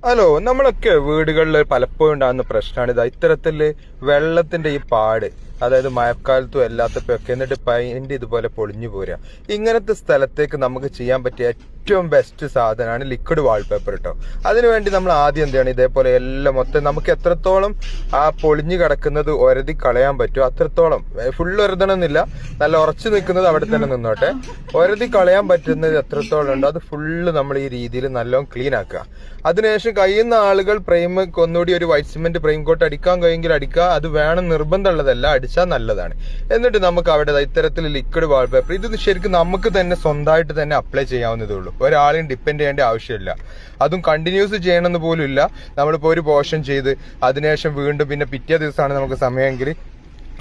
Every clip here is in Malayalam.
ഹലോ, നമ്മളൊക്കെ വീടുകളിൽ പലപ്പോഴും ഉണ്ടാകുന്ന പ്രശ്നമാണ് ഇത്തരത്തില് വെള്ളത്തിന്റെ ഈ പാട്, അതായത് മഴക്കാലത്തും അല്ലാത്തപ്പോ ഒക്കെ എന്നിട്ട് പൈന്റ് ഇതുപോലെ പൊളിഞ്ഞു പോരുക. ഇങ്ങനത്തെ സ്ഥലത്തേക്ക് നമുക്ക് ചെയ്യാൻ പറ്റിയ ഏറ്റവും ബെസ്റ്റ് സാധനമാണ് ലിക്വിഡ് വാൾപേപ്പർ കേട്ടോ. അതിനുവേണ്ടി നമ്മൾ ആദ്യം എന്താണ് ഇതേപോലെ എല്ലാം മൊത്തം നമുക്ക് എത്രത്തോളം ആ പൊളിഞ്ഞു കിടക്കുന്നത് ഒരതി കളയാൻ പറ്റുമോ അത്രത്തോളം, ഫുള്ള് ഒരതണമെന്നില്ല, നല്ല ഉറച്ചു നിൽക്കുന്നത് അവിടെ തന്നെ നിന്നോട്ടെ, ഒരതി കളയാൻ പറ്റുന്നത് എത്രത്തോളം ഉണ്ടോ അത് ഫുള്ള് നമ്മൾ ഈ രീതിയിൽ നല്ലോണം ക്ലീൻ ആക്കുക. അതിനുശേഷം കഴിയുന്ന ആളുകൾ പ്രൈം ഒന്നുകൂടി ഒരു വൈറ്റ് സിമെന്റ് പ്രൈം കോട്ട് അടിക്കാൻ കഴിയുമെങ്കിൽ അടിക്കുക. അത് വേണം നിർബന്ധമുള്ളതല്ല, അടിച്ചാൽ നല്ലതാണ്. എന്നിട്ട് നമുക്ക് അവിടെ ഇത്തരത്തിൽ ലിക്വിഡ് വാൾപേപ്പർ, ഇത് ശരിക്കും നമുക്ക് തന്നെ സ്വന്തമായിട്ട് തന്നെ അപ്ലൈ ചെയ്യാവുന്നതേ ഉള്ളൂ. ഒരാളെയും ഡിപ്പെൻഡ് ചെയ്യേണ്ട ആവശ്യമില്ല. അതും കണ്ടിന്യൂസ് ചെയ്യണമെന്ന് പോലും ഇല്ല. നമ്മളിപ്പോൾ ഒരു പോർഷൻ ചെയ്ത് അതിനുശേഷം വീണ്ടും പിന്നെ പിറ്റേ ദിവസമാണ് നമുക്ക് സമയമെങ്കിൽ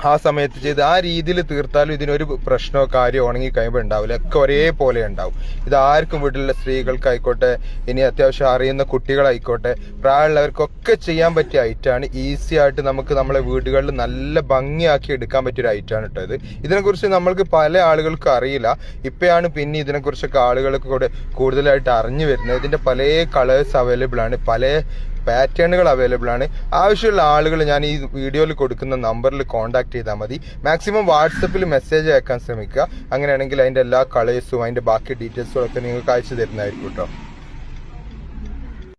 ആ സമയത്ത് ചെയ്ത് ആ രീതിയിൽ തീർത്താലും ഇതിനൊരു പ്രശ്നമോ കാര്യമോ ഉണങ്ങി കഴിയുമ്പോൾ ഉണ്ടാവില്ല, ഒക്കെ ഒരേപോലെ ഉണ്ടാവും. ഇത് ആർക്കും വീട്ടിലുള്ള സ്ത്രീകൾക്കായിക്കോട്ടെ, ഇനി അത്യാവശ്യം അറിയുന്ന കുട്ടികളായിക്കോട്ടെ, പ്രായമുള്ളവർക്കൊക്കെ ചെയ്യാൻ പറ്റിയ ഐറ്റമാണ്. ഈസി ആയിട്ട് നമുക്ക് നമ്മളെ വീടുകളിൽ നല്ല ഭംഗിയാക്കി എടുക്കാൻ പറ്റിയൊരു ഐറ്റമാണ് കേട്ടോ ഇത്. ഇതിനെക്കുറിച്ച് നമ്മൾക്ക് പല ആളുകൾക്കും അറിയില്ല. ഇപ്പോഴാണ് പിന്നെ ഇതിനെക്കുറിച്ചൊക്കെ ആളുകൾക്ക് കൂടെ കൂടുതലായിട്ട് അറിഞ്ഞു വരുന്നത്. ഇതിന്റെ പല കളേഴ്സ് അവൈലബിൾ ആണ്, പല പാറ്റേണുകൾ അവൈലബിൾ ആണ്. ആവശ്യമുള്ള ആളുകൾ ഞാൻ ഈ വീഡിയോയിൽ കൊടുക്കുന്ന നമ്പറിൽ കോൺടാക്ട് ചെയ്താൽ മതി. മാക്സിമം വാട്സപ്പിൽ മെസ്സേജ് അയക്കാൻ ശ്രമിക്കുക. അങ്ങനെയാണെങ്കിൽ അതിന്റെ എല്ലാ കളേഴ്സും അതിന്റെ ബാക്കി ഡീറ്റെയിൽസും ഒക്കെ നിങ്ങൾക്ക് അയച്ചു തരുന്നതായിരിക്കും കേട്ടോ.